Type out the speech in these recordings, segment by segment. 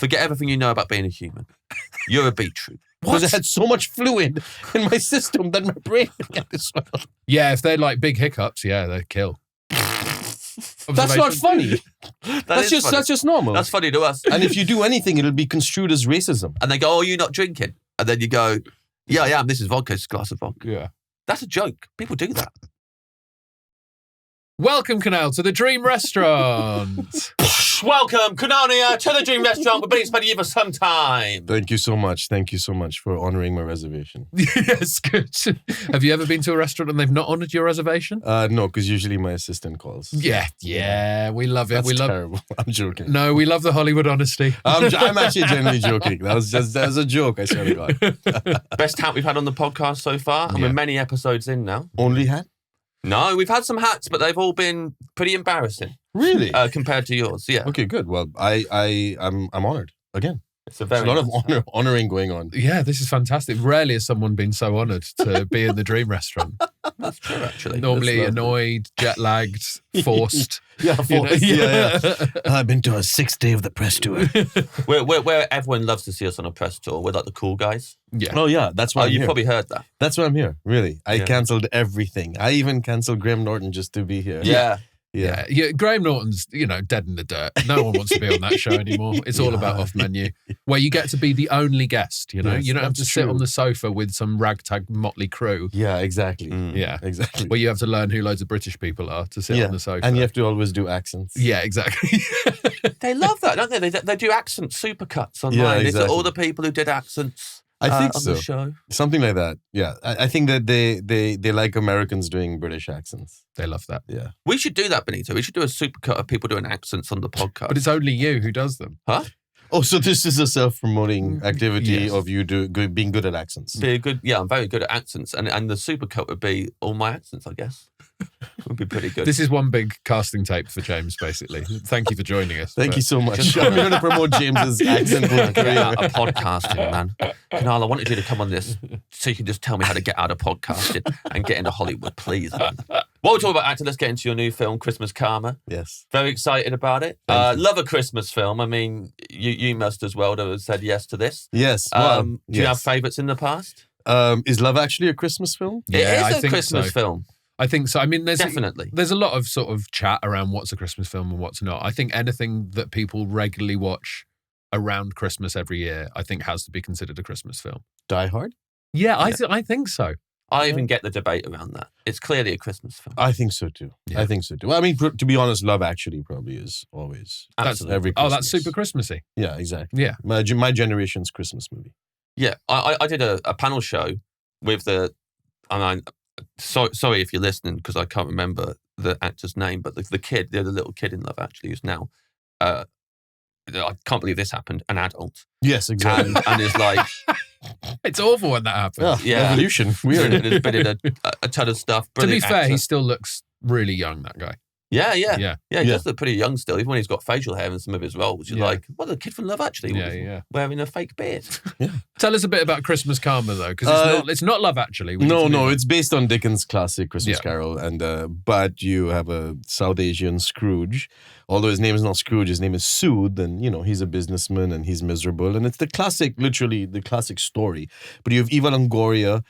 Forget everything you know about being a human. You're a beetroot. Because I had so much fluid in my system that my brain could get this well. Yeah, if they're like big hiccups, yeah, they kill. That's not funny. That's just normal. That's funny to us. And if you do anything, it'll be construed as racism. And they go, "Oh, you're not drinking," and then you go, "Yeah, I am. This is vodka. It's a glass of vodka." Yeah, that's a joke. People do that. Welcome, Kunal, to the Dream Restaurant. Welcome, Kunal Nayyar, to the Dream Restaurant. We've been expecting you for some time. Thank you so much. Thank you so much for honouring my reservation. Yes, good. Have you ever been to a restaurant and they've not honoured your reservation? No, because usually my assistant calls. Yeah, we love it. That's terrible. I'm joking. No, we love the Hollywood honesty. I'm actually genuinely joking. That was a joke, I swear to God. Best hat we've had on the podcast so far, and we're many episodes in now. Only hat? No, we've had some hats, but they've all been pretty embarrassing. Really? Compared to yours, yeah. Okay, good. Well, I'm honoured again. There's a lot of honouring going on. Yeah, this is fantastic. Rarely has someone been so honoured to be in the Dream Restaurant. That's true, actually. Normally annoyed, jet-lagged, forced. Forced. Yeah. I've been to a 6th day of the press tour. Where everyone loves to see us on a press tour. We're like the cool guys. Yeah. Oh, yeah. That's why I'm you've here. Probably heard that. That's why I'm here, really. I cancelled everything. I even cancelled Graham Norton just to be here. Yeah, Graham Norton's, dead in the dirt. No one wants to be on that show anymore. It's all about off menu, where you get to be the only guest, Yes, you don't have to sit on the sofa with some ragtag motley crew. Yeah, exactly. Yeah, exactly. Where you have to learn who loads of British people are to sit on the sofa. And you have to always do accents. Yeah, exactly. They love that, don't they? They do accent supercuts online. Yeah, exactly. It's all the people who did accents. I think on so. The show. Something like that. Yeah. I think that they like Americans doing British accents. They love that. Yeah. We should do that, Benito. We should do a supercut of people doing accents on the podcast. But it's only you who does them. Huh? Oh, so this is a self-promoting activity of you being good at accents. I'm very good at accents. And the supercut would be all my accents, I guess. Would be pretty good. This is one big casting tape for James, basically. Thank you for joining us. Thank you so much. I'm going to promote James's accent career. A podcasting, man. Kunal, I wanted you to come on this so you can just tell me how to get out of podcasting and get into Hollywood, please, man. While we're talking about acting, let's get into your new film, Christmas Karma. Yes. Very excited about it. Love a Christmas film. I mean, you must as well have said yes to this. Yes. Do you have favourites in the past? Is Love actually a Christmas film? Yeah, it is a Christmas film. I think so. I mean, there's a lot of sort of chat around what's a Christmas film and what's not. I think anything that people regularly watch around Christmas every year, I think has to be considered a Christmas film. Die Hard? Yeah, I think so. I even get the debate around that. It's clearly a Christmas film. I think so too. Yeah. I think so too. Well, I mean, to be honest, Love Actually probably is always every Christmas. Oh, that's super Christmassy. Yeah, exactly. Yeah. My generation's Christmas movie. Yeah, I did a panel show with sorry if you're listening because I can't remember the actor's name, but the kid, the little kid in Love Actually, who's now, I can't believe this happened, an adult. Yes, exactly. And is like... It's awful when that happens. Yeah. Evolution. Weird. There's been a ton of stuff. To be fair, actor. he still looks really young, that guy. Yeah, he does look pretty young still, even when he's got facial hair in some of his roles. You're like, what, the kid from Love Actually? Wearing a fake beard. Tell us a bit about Christmas Karma, though, because it's not Love Actually. No, it's based on Dickens' classic Christmas Carol, and but you have a South Asian Scrooge. Although his name is not Scrooge, his name is Sood, and he's a businessman and he's miserable, and it's literally the classic story. But you have Eva Longoria,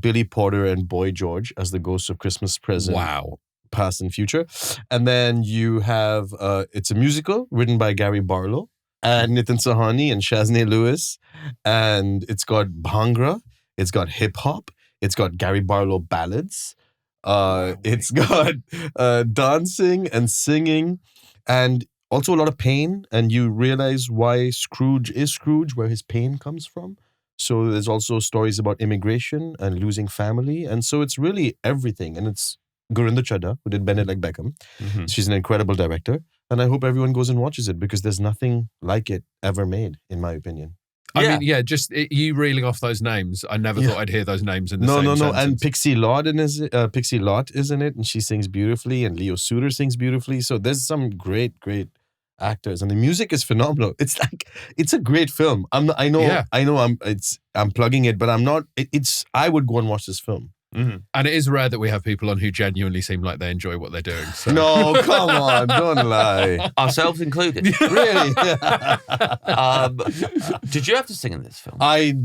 Billy Porter, and Boy George as the ghosts of Christmas present. Wow. Past and future. And then you have it's a musical written by Gary Barlow and Nitin Sahani and Shaznay Lewis, and it's got Bhangra, it's got hip hop, it's got Gary Barlow ballads, it's got dancing and singing, and also a lot of pain, and you realize why Scrooge is Scrooge, where his pain comes from. So there's also stories about immigration and losing family, and so it's really everything, and it's Gurinder Chadha, who did Bend It Like Beckham. Mm-hmm. She's an incredible director. And I hope everyone goes and watches it because there's nothing like it ever made, in my opinion. I mean, you reeling off those names. I never thought I'd hear those names in the same sentence. No. And Pixie Lott is in it, and she sings beautifully, and Leo Suter sings beautifully. So there's some great, great actors, and the music is phenomenal. It's a great film. I'm plugging it, but I'm not. I would go and watch this film. And it is rare that we have people on who genuinely seem like they enjoy what they're doing. So. No, come on, don't lie. Ourselves included. Really? Did you have to sing in this film?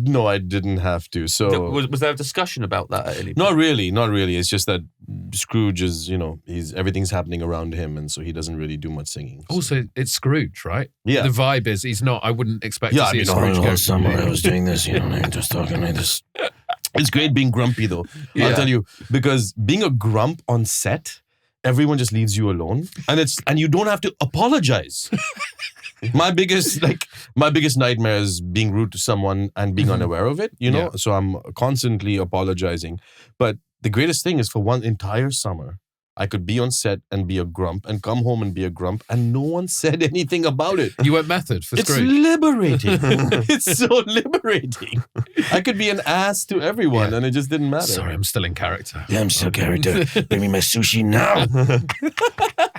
No, I didn't have to. So was there a discussion about that at any point? Not really. It's just that Scrooge is, everything's happening around him, and so he doesn't really do much singing. So. Also, it's Scrooge, right? Yeah. The vibe is he's not. I wouldn't expect to see a Scrooge all character. summer I was doing this, I'm just talking like this. It's great being grumpy though. Yeah. I'll tell you, because being a grump on set, everyone just leaves you alone, and you don't have to apologize. My biggest nightmare is being rude to someone and being unaware of it, Yeah. So I'm constantly apologizing. But the greatest thing is for one entire summer, I could be on set and be a grump and come home and be a grump and no one said anything about it. You went method for It's Scrooge. liberating. It's so liberating. I could be an ass to everyone and it just didn't matter. Sorry, I'm still in character. Yeah, I'm still character. Bring me my sushi now.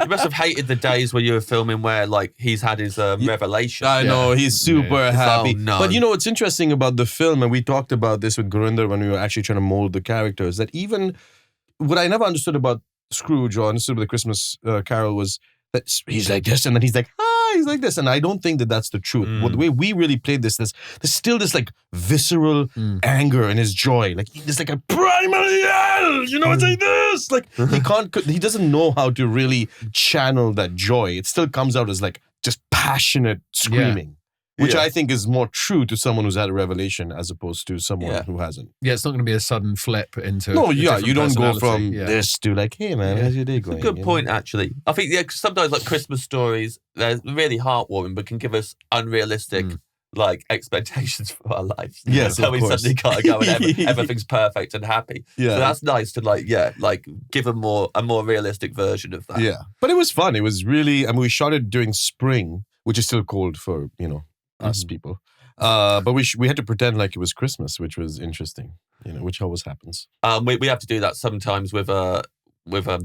You must have hated the days where you were filming where he's had his revelation. I know, he's super happy. Oh, no. But what's interesting about the film, and we talked about this with Gurinder when we were actually trying to mold the characters, that even what I never understood about Scrooge or understood about the Christmas Carol was that he's like this and then he's like, he's like this. And I don't think that that's the truth. The way we really played this, there's still this visceral anger and his joy. There's a primal yell, it's like this. He doesn't know how to really channel that joy. It still comes out as just passionate screaming. Which I think is more true to someone who's had a revelation as opposed to someone who hasn't. Yeah, it's not going to be a sudden flip into. No, you don't go from Yeah. this to hey man, how's your day going? It's a good point, actually. I think 'cause sometimes Christmas stories, they're really heartwarming, but can give us unrealistic expectations for our lives. Yes, so of we course. suddenly gotta go and everything's perfect and happy. Yeah. So that's nice to give a more realistic version of that. Yeah, but it was fun. It was really. I mean, we shot it during spring, which is still cold for us people. But we had to pretend like it was Christmas, which was interesting. Which always happens. We have to do that sometimes with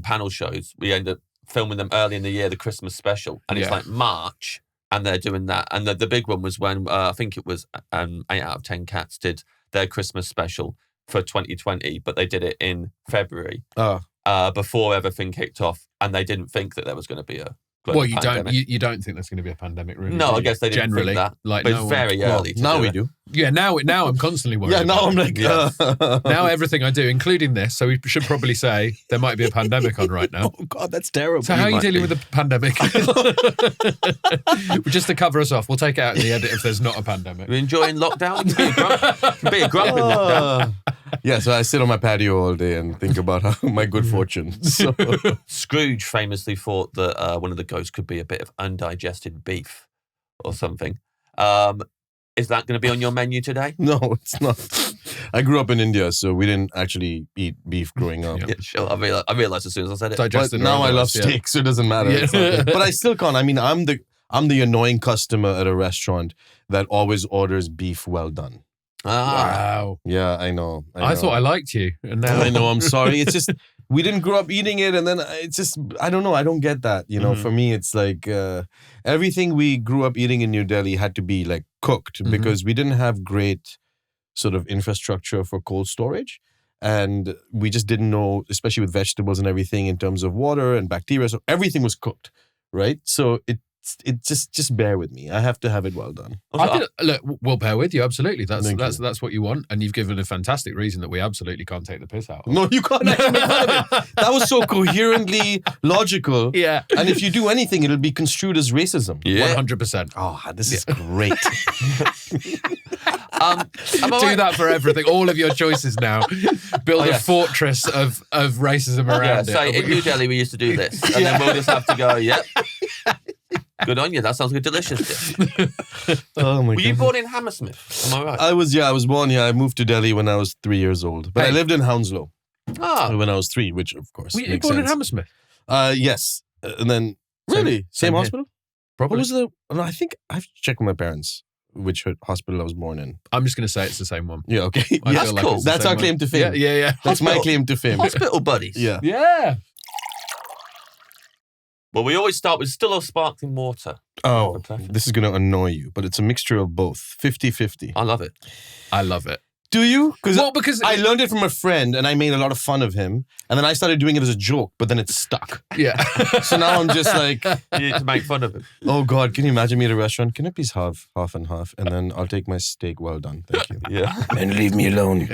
panel shows. We end up filming them early in the year, the Christmas special, and it's March, and they're doing that. And the big one was when I think it was 8 out of 10 Cats did their Christmas special for 2020, but they did it in February before everything kicked off, and they didn't think that there was going to be a. Well, you don't think there's going to be a pandemic, really? No, I guess they didn't generally think that. Like but it's very early. Now we it. do. Yeah, now I'm constantly worried. Yeah, now I'm like, now everything I do, including this, so we should probably say there might be a pandemic on right now. Oh God, that's terrible. So how are you dealing with the pandemic? Just to cover us off, we'll take it out in the edit if there's not a pandemic. You're enjoying lockdown? Be a grump in lockdown. Yeah, so I sit on my patio all day and think about my good fortune. So. Scrooge famously thought that one of the ghosts could be a bit of undigested beef or something. Is that going to be on your menu today? No, it's not. I grew up in India, so we didn't actually eat beef growing up. Yeah, sure. I realized as soon as I said it. But now I love steak, so it doesn't matter. Yeah. But I still can't. I mean, I'm the annoying customer at a restaurant that always orders beef well done. Wow. Yeah, I know. I thought I liked you, and now I know. I'm sorry. It's just we didn't grow up eating it, and then it's just I don't know. I don't get that. For me, it's everything we grew up eating in New Delhi had to be cooked because we didn't have great sort of infrastructure for cold storage, and we just didn't know, especially with vegetables and everything, in terms of water and bacteria. So everything was cooked, right? So it just bear with me. I have to have it well done. Look, we'll bear with you. Absolutely, that's what you want, and you've given a fantastic reason that we absolutely can't take the piss out of. No, you can't actually make fun of it. That was so coherently logical. Yeah, and if you do anything, it'll be construed as racism. 100%. Oh, this is great. Do that for everything. All of your choices now. Build a fortress of racism around it. So in New Delhi, we used to do this, and then we'll just have to go. Yep. Good on you. That sounds like a delicious dish. Oh my God. Were you born in Hammersmith? Am I right? I was born here. I moved to Delhi when I was 3 years old. But I lived in Hounslow when I was 3, which of course Were you makes born sense. in Hammersmith? Yes. And then, really? Same hospital? Probably. What was no, I think I have to check with my parents which hospital I was born in. I'm just going to say it's the same one. Yeah, okay. I That's feel cool. it's the That's same our one. claim to fame. Yeah. That's my claim to fame. Hospital buddies. Yeah. Yeah. Well, we always start with still or sparkling water. Oh, this is going to annoy you, but it's a mixture of both. 50-50. I love it. I love it. Do you? Because I learned it from a friend and I made a lot of fun of him. And then I started doing it as a joke, but then it stuck. Yeah. So now I'm just like... You need to make fun of him. Oh, God, can you imagine me at a restaurant? Can I please have half and half? And then I'll take my steak well done. Thank you. Yeah. And leave me alone.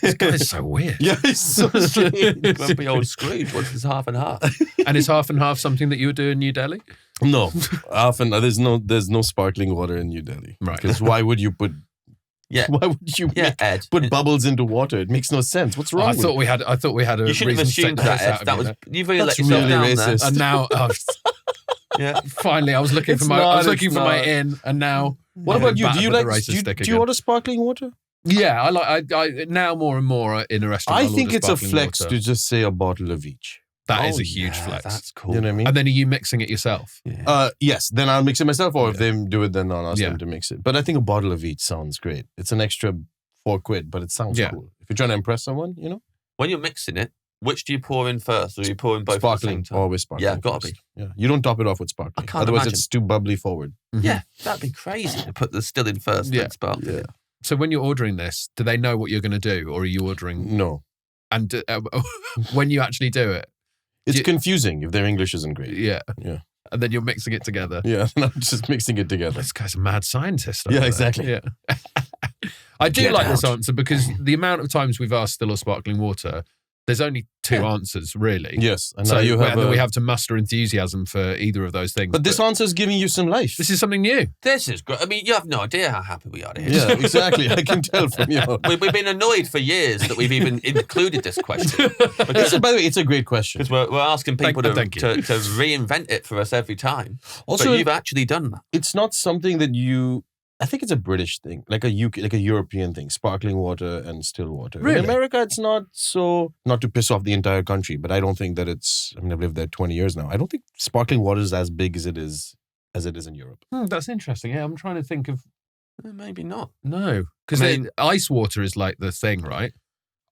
This guy's so weird. Yeah, he's so strange. Grumpy old Scrooge. What's his half and half? And is half and half something that you would do in New Delhi? No. Often, there's no sparkling water in New Delhi. Right. Because why would you put... Yeah. Why would you Ed. put bubbles into water? It makes no sense. What's wrong I with thought it? we had a You shouldn't have reason to assumed take that, the piss out Ed. of That you was there. you've really That's let yourself really down racist. there. And now, Yeah. finally, I was looking It's for my not, I was looking it's for my not. in, and now. What about you? back Do you with like... the racist stick Do you again. order sparkling water? Yeah, I now more and more in a restaurant. I I'll think order it's a sparkling flex water. to just say a bottle of each. That is Oh, a huge yeah, flex. That's cool. You know what I mean? And then are you mixing it yourself? Yeah. Yes, then I'll mix it myself, or if they do it, then I'll ask Yeah. them to mix it. But I think a bottle of each sounds great. It's an extra £4, but it sounds Yeah. cool. If you're trying to impress someone, you know? When you're mixing it, which do you pour in first, or do you pour in both Sparkling, at the same time? always sparkling. Yeah, gotta first. Yeah, you don't top it off with sparkling. I can't Otherwise, imagine. it's too bubbly forward. Yeah, that'd be crazy to put the still in first, Yeah. then sparkling. Yeah. So when you're ordering this, do they know what you're going to do, or are you ordering? No, And when you actually do it, it's you- confusing if their English isn't great. yeah, Yeah. and then you're mixing it together. Yeah, and I'm just mixing it together. This guy's a mad scientist. Yeah, over there. exactly. Yeah. I do Get like this out. answer because the amount of times we've asked still or sparkling water, there's only two answers really. Yes, and So now you have. and then we have to muster enthusiasm for either of those things. But this answer is giving you some life. this is something new. This is great. I mean, you have no idea how happy we are to hear. Yeah, exactly. I can tell from you. We've been annoyed for years that we've even included this question. Because By the way, it's a great question. we're asking people Thank you. to reinvent it for us every time. Also, but you've actually done that. it's not something that you... I think it's a British thing, like a UK, like a European thing, sparkling water and still water. Really? In America, it's not so, not to piss off the entire country, but I don't think that it's, I mean, I've lived there 20 years now. I don't think sparkling water is as big as it is in Europe. That's interesting. Yeah, I'm trying to think of Maybe not. no, because I mean- ice water is like the thing, right?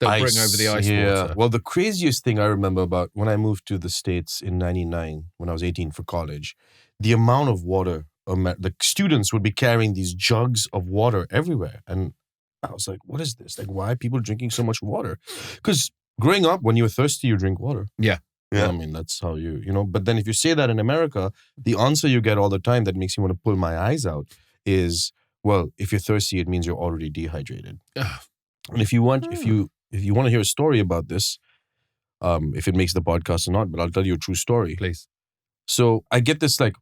They'll bring over the ice water. Well, the craziest thing I remember about when I moved to the States in 99, when I was 18 for college, the amount of water, the students would be carrying these jugs of water everywhere. And I was like, what is this? Like, why are people drinking so much water? Because growing up, when you're thirsty, you drink water. Yeah. Yeah. I mean, that's how you know. But then if you say that in America, the answer you get all the time that makes me want to pull my eyes out is, well, if you're thirsty, it means you're already dehydrated. Ugh. And if you want to hear a story about this, if it makes the podcast or not, but I'll tell you a true story. Please. So I get this like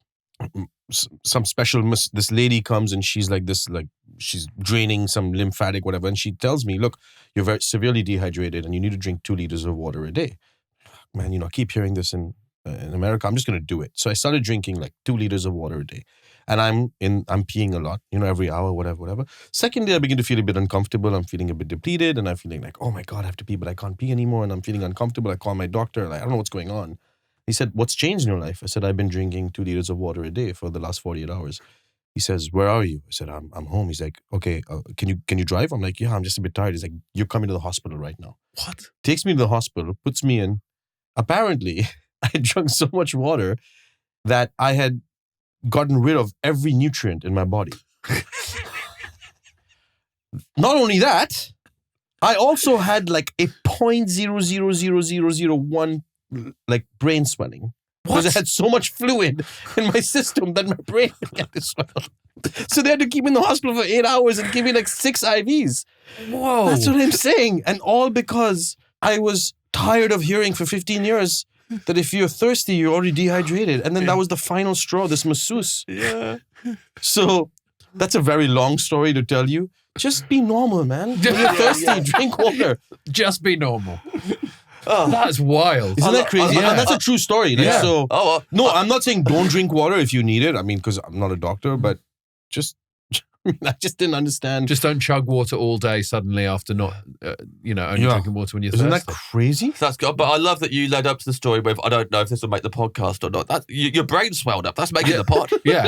some special this lady comes and she's like this, like she's draining some lymphatic whatever, and she tells me, look, you're very severely dehydrated and you need to drink 2 liters of water a day. Man, I keep hearing this in America. I'm just going to do it. So I started drinking like 2 liters of water a day, and I'm peeing a lot, every hour, whatever. Second day, I begin to feel a bit uncomfortable. I'm feeling a bit depleted, and I'm feeling like, oh my God, I have to pee, but I can't pee anymore, and I'm feeling uncomfortable. I call my doctor, like, I don't know what's going on. He said, what's changed in your life? I said, I've been drinking 2 liters of water a day for the last 48 hours. He says, where are you? I said, I'm home. He's like, okay, can you drive? I'm like, yeah, I'm just a bit tired. He's like, you're coming to the hospital right now. What? Takes me to the hospital, puts me in. Apparently, I had drunk so much water that I had gotten rid of every nutrient in my body. Not only that, I also had like a 0.00001 like brain swelling. Because I had so much fluid in my system that my brain began to swell. So they had to keep me in the hospital for 8 hours and give me like 6 IVs. Whoa. That's what I'm saying. And all because I was tired of hearing for 15 years that if you're thirsty, you're already dehydrated. And then that was the final straw, this masseuse. Yeah. So that's a very long story to tell you. Just be normal, man. When you're thirsty, drink water. Just be normal. Oh. That's wild. Isn't that crazy? And that's a true story. Like, Yeah. So, Oh, no, I'm not saying don't drink water if you need it. I mean, because I'm not a doctor, but just, I just didn't understand. Just don't chug water all day suddenly after not, only drinking water when you're Isn't thirsty. that crazy? that's good. But I love that you led up to the story with, I don't know if this will make the podcast or not. Your brain swelled up. That's making the pod. Yeah,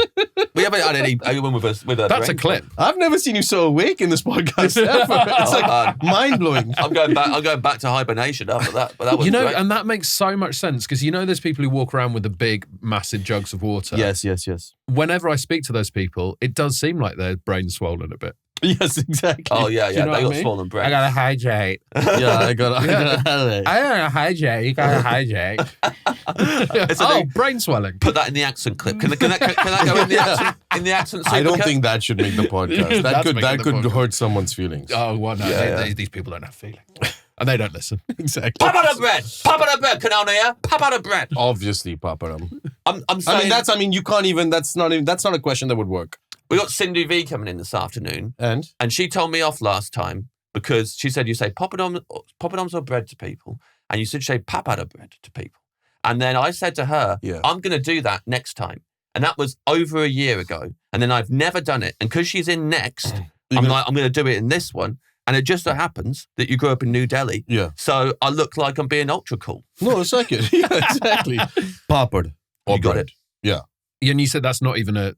We haven't had anyone with us with a that's a brain clip. I've never seen you so awake in this podcast ever. It's like mind blowing. I'm going back to hibernation after that. But that was great. And that makes so much sense because there's people who walk around with the big, massive jugs of water. Yes. Whenever I speak to those people, it does seem like their brain's swollen a bit. Yes, exactly. Oh yeah, you know they got what I mean? swollen breasts. I gotta hydrate. Yeah, I got it. I gotta hydrate. You gotta hydrate. Brain swelling. Put that in the accent clip. Can that go in the accent? I don't think that should make the podcast. That could hurt someone's feelings. Oh, well, no. These people don't have feelings. And they don't listen. Exactly. Pop out of bread. Pop out of bread. Kunal Nayyar. Pop out of bread. Obviously, paparam. I'm saying. You can't even. That's not a question that would work. We got Cindy V coming in this afternoon, and she told me off last time because she said you say poppadoms or bread to people, and you should say pop out of bread to people. And then I said to her, I'm going to do that next time. And that was over a year ago. And then I've never done it. And because she's in next, I'm going to do it in this one. And it just so happens that you grew up in New Delhi. Yeah. So I look like I'm being ultra cool. No, it's like it. Yeah, exactly. Papad. You got it. Yeah. And you said that's not even a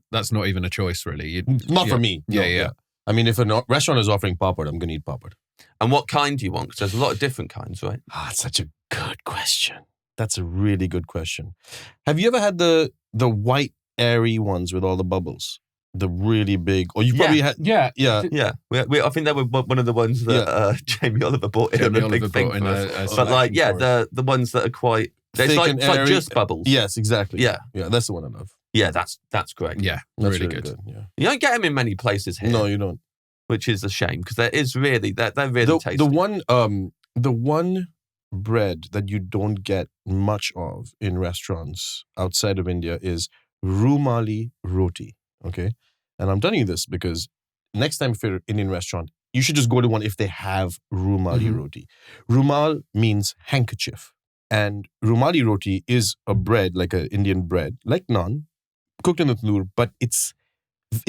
choice, really. Not for me. Yeah. I mean, if a restaurant is offering papad, I'm going to eat papad. And what kind do you want? Because there's a lot of different kinds, right? That's such a good question. That's a really good question. Have you ever had the white airy ones with all the bubbles? The really big, or you probably had, yeah. I think they were one of the ones that Jamie Oliver bought in a big thing for us. But the ones that are quite, it's like just bubbles. Yes, exactly. Yeah, that's the one I love. Yeah, that's great. Yeah, that's really good. Yeah. You don't get them in many places here. No, you don't. Which is a shame because there is really they're really tasty. The one bread that you don't get much of in restaurants outside of India is rumali roti. Okay. And I'm telling you this because next time if you're in an Indian restaurant, you should just go to one if they have rumali roti. Rumal means handkerchief. And rumali roti is a bread, like an Indian bread, like naan, cooked in the tandoor, but it's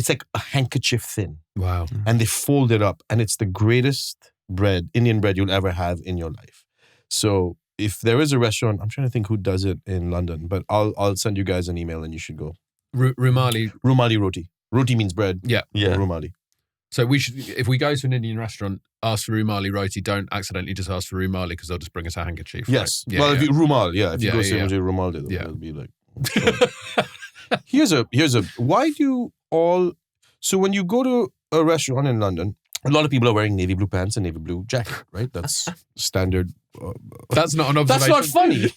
like a handkerchief thin. Wow. And they fold it up. And it's the greatest bread, Indian bread you'll ever have in your life. So if there is a restaurant, I'm trying to think who does it in London, but I'll send you guys an email and you should go. Rumali roti. Roti means bread. Yeah. Rumali. So we should, if we go to an Indian restaurant, ask for rumali roti. Don't accidentally just ask for rumali because they'll just bring us a handkerchief. Yes. Right? If you rumal, if you go to rumal, they'll be like. So. Here's a. Why do all? So when you go to a restaurant in London, a lot of people are wearing navy blue pants and navy blue jacket, right? That's standard. That's not an observation. That's not funny.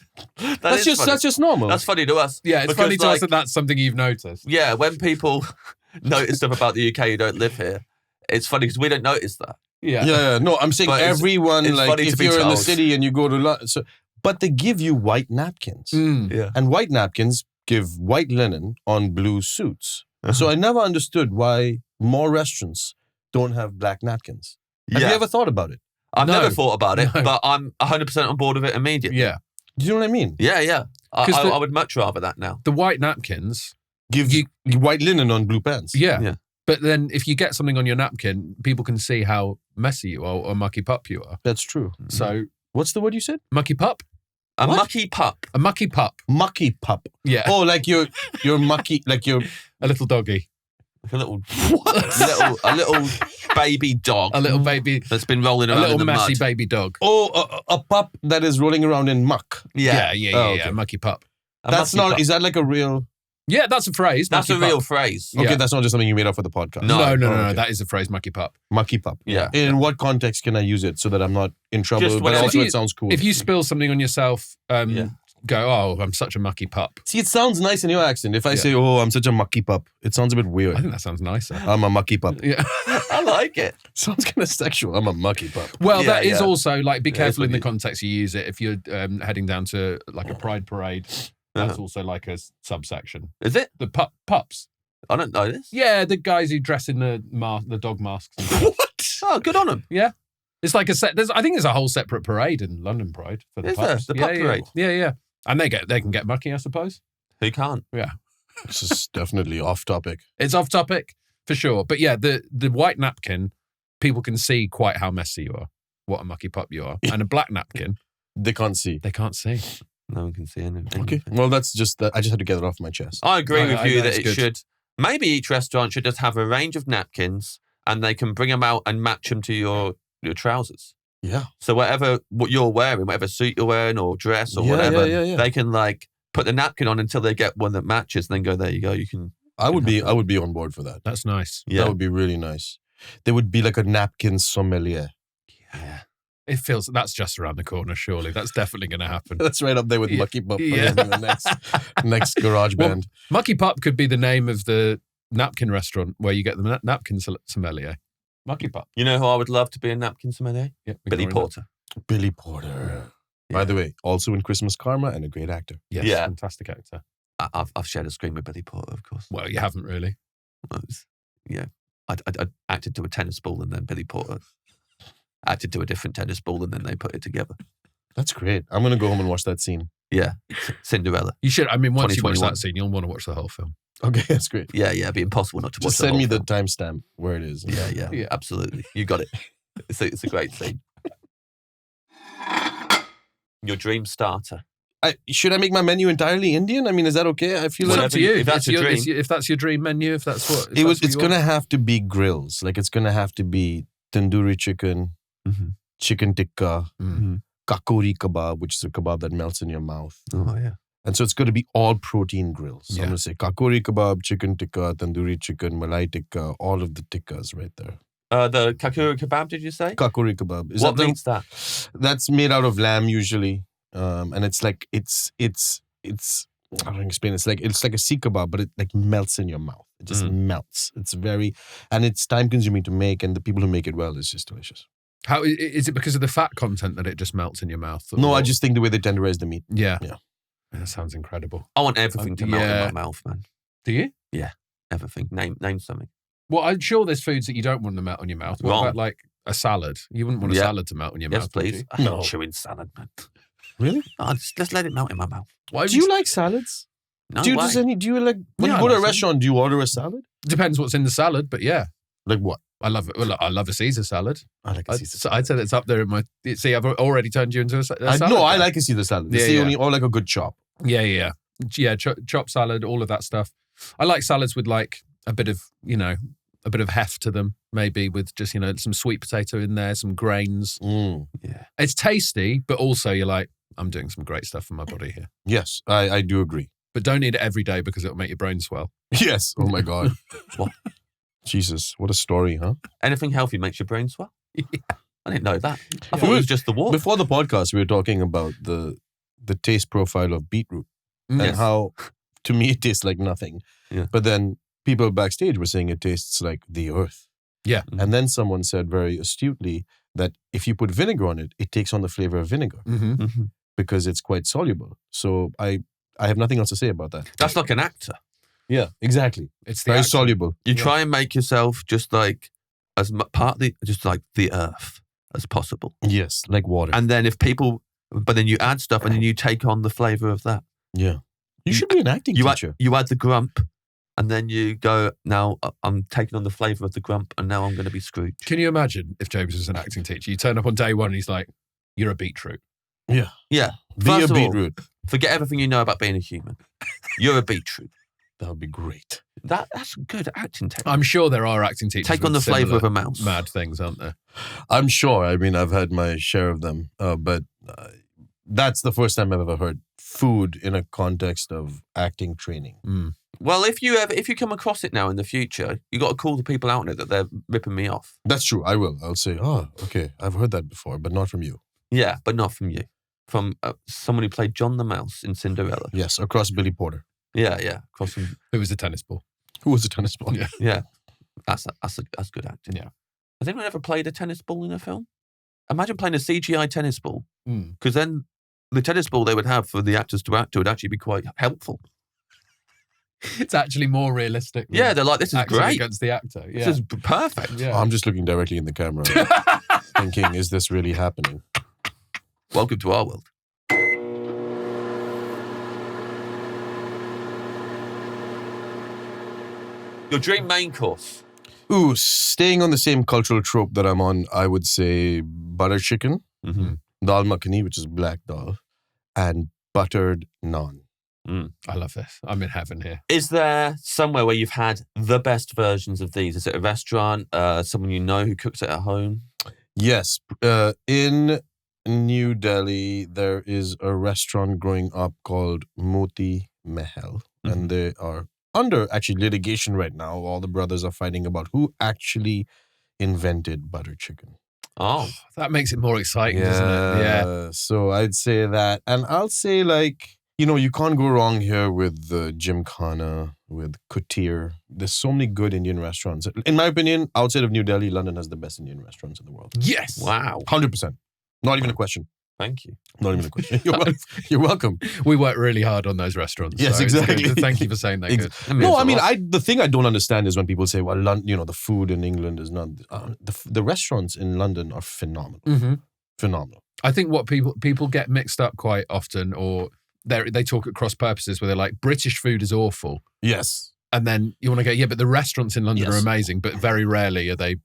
That's just normal. That's funny to us. Yeah, it's funny to us that that's something you've noticed. Yeah, when people notice stuff about the UK who don't live here, it's funny because we don't notice that. Yeah. No, I'm saying but everyone, it's like if you're in the city and you go to London, but they give you white napkins. And white napkins give white linen on blue suits. So I never understood why more restaurants don't have black napkins. Have you ever thought about it? I've never thought about it, but I'm 100% on board with it immediately. Yeah. Do you know what I mean? Yeah. I would much rather that now. The white napkins give you white linen on blue pants. Yeah. But then if you get something on your napkin, people can see how messy you are or mucky pup you are. That's true. So what's the word you said? Mucky pup? Mucky pup. A mucky pup. Mucky pup. Yeah. Oh, like you're mucky, like you're a little doggy. Like a little a little baby dog. A little baby that's been rolling around in the mud. A little messy baby dog. Oh, a pup that is rolling around in muck. Yeah. Okay. Mucky pup. That's not. Pup. Is that like a real? Yeah, that's a phrase. That's a real phrase. Okay, that's not just something you made up for the podcast. No. That is a phrase, mucky pup. Mucky pup. Yeah. In what context can I use it so that I'm not in trouble, but also it sounds cool? If you spill something on yourself, go, oh, I'm such a mucky pup. See, it sounds nice in your accent. If I say, oh, I'm such a mucky pup, it sounds a bit weird. I think that sounds nicer. I'm a mucky pup. Yeah. I like it. Sounds kind of sexual. I'm a mucky pup. Well, that is also, like, be careful in the context you use it. If you're heading down to, like, a pride parade, that's also like a subsection. Is it? The pups. I don't know this. Yeah, the guys who dress in the dog masks. What? Oh, good on them. Yeah. It's like I think there's a whole separate parade in London Pride for the pups. The pup parade. Yeah. And they can get mucky, I suppose. Who can't? Yeah. This is definitely off topic. It's off topic for sure. But yeah, the white napkin, people can see quite how messy you are, what a mucky pup you are. And a black napkin, they can't see. They can't see. No one can see anything. Okay. Well, that's just I just had to get it off my chest. I agree with you that it should. Maybe each restaurant should just have a range of napkins, and they can bring them out and match them to your trousers. Yeah. So what you're wearing, whatever suit you're wearing or dress or whatever, they can like put the napkin on until they get one that matches, and then go, there you go. You can. I would be on board for that. That's nice. Yeah. That would be really nice. there would be like a napkin sommelier. Yeah. It feels that's just around the corner, surely. That's definitely going to happen. That's right up there with Mucky Pup. Yeah. The next garage band. Mucky Pup could be the name of the napkin restaurant where you get the napkin sommelier. Mucky Pup. You know who I would love to be a napkin sommelier? Yeah, Billy Porter. Billy Porter. Yeah. By the way, also in Christmas Karma and a great actor. Yes, Yeah. fantastic actor. I've shared a screen with Billy Porter, of course. Well, you haven't really. I acted to a tennis ball and then Billy Porter acted to a different tennis ball and then they put it together. That's great. I'm going to go home and watch that scene. Yeah, Cinderella. You should. I mean, once you watch 2021. that scene, you'll want to watch the whole film. Okay, that's great. Yeah, it'd be impossible not to watch Just send the me whole the film. timestamp where it is. Yeah, absolutely. You got it. It's a great scene. Your dream starter. Should I make my menu entirely Indian? I mean, is that okay? I feel It's like up to you. if that's your dream. If that's your dream menu, if that's what it's going to have to be grills. Like it's going to have to be tandoori chicken, chicken tikka, kakori kebab, which is a kebab that melts in your mouth. Oh, yeah. And so it's going to be all protein grills. So I'm going to say kakori kebab, chicken tikka, tandoori chicken, malai tikka, all of the tikkas right there. The kakuri kebab, did you say? Kakori kebab. What meat's that? That's made out of lamb usually. And it's like, it's how do I explain? It's like a Sikh kebab, but it like melts in your mouth. It just melts. It's and it's time consuming to make, and the people who make it well is just delicious. How is it because of the fat content that it just melts in your mouth? No, I just think the way they tenderize the meat. Yeah. Yeah. That sounds incredible. I want everything to melt in my mouth, man. Do you? Yeah, everything. Name something. Well, I'm sure there's foods that you don't want to melt on your mouth. What about like a salad? You wouldn't want a salad to melt on your mouth. Yes, please. Would I hate chewing salad, man. Really? Oh, just let it melt in my mouth. Do you like salads? No, do you like when you go to a restaurant? Do you order a salad? Depends what's in the salad, but yeah. Like what? I love it. Well, I love a Caesar salad. I like a Caesar salad. I'd say it's up there in my. See, I've already turned you into a salad. No, I like a Caesar salad. Or like a good chop. Yeah. Chopped salad, all of that stuff. I like salads with like a bit of heft to them, maybe with just some sweet potato in there, some grains. Yeah, it's tasty, but also you're like, I'm doing some great stuff for my body here. Yes, I do agree. But don't eat it every day because it'll make your brain swell. Yes. Oh my God. What? Jesus, what a story, huh? Anything healthy makes your brain swell? Yeah. I didn't know that. I thought it was just the water. Before the podcast, we were talking about the taste profile of beetroot and how, to me, it tastes like nothing. Yeah. But then people backstage were saying it tastes like the earth. Yeah. And then someone said very astutely that if you put vinegar on it, it takes on the flavor of vinegar because it's quite soluble. So I have nothing else to say about that. That's like an actor. Yeah, exactly. It's the very actor. soluble. You try and make yourself just like partly just like the earth as possible. Yes, like water. And then but then you add stuff and then you take on the flavor of that. Yeah. You should be an acting teacher. You add the grump and then you go, now I'm taking on the flavor of the grump and now I'm going to be Scrooge. Can you imagine if James was an acting teacher? You turn up on day one and he's like, you're a beetroot. Yeah. Yeah. Be a beetroot. Forget everything you know about being a human. You're a beetroot. That would be great. That's good acting technique. I'm sure there are acting teachers. Take on the flavour of a mouse. Mad things, aren't there? I'm sure. I mean, I've had my share of them, but that's the first time I've ever heard food in a context of acting training. Well, if you come across it now in the future, you got to call the people out on it that they're ripping me off. That's true. I will. I'll say, oh, okay, I've heard that before, but not from you. Yeah, but not from you. From someone who played John the Mouse in Cinderella. Yes, across Billy Porter. Yeah. Across from who was the tennis ball? Who was the tennis ball? Yeah. That's good acting. Yeah. Has anyone ever played a tennis ball in a film? Imagine playing a CGI tennis ball. Because then the tennis ball they would have for the actors to act to would actually be quite helpful. It's actually more realistic. Yeah, they're like, this is great. Against the actor. Yeah. This is perfect. Yeah. I'm just looking directly in the camera thinking, is this really happening? Welcome to our world. Your dream main course. Ooh, staying on the same cultural trope that I'm on, I would say butter chicken, dal makhani, which is black dal, and buttered naan. I love this. I'm in heaven here. Is there somewhere where you've had the best versions of these? Is it a restaurant? Someone you know who cooks it at home? Yes. In New Delhi, there is a restaurant growing up called Moti Mahal, and they are under actually litigation right now. All the brothers are fighting about who actually invented butter chicken. Oh, that makes it more exciting, doesn't it? Yeah. So I'd say that. And I'll say, like, you can't go wrong here with Gymkhana, with Kutir. There's so many good Indian restaurants. In my opinion, outside of New Delhi, London has the best Indian restaurants in the world. Yes. Wow. 100%. Not even a question. Thank you. Not even a question. You're welcome. We work really hard on those restaurants. Yes, so exactly. Thank you for saying that. Good. The thing I don't understand is when people say, well, the food in England is not... the restaurants in London are phenomenal. Mm-hmm. Phenomenal. I think what people get mixed up quite often, or they talk at cross purposes where they're like, British food is awful. Yes. And then you want to go, but the restaurants in London are amazing, but very rarely are they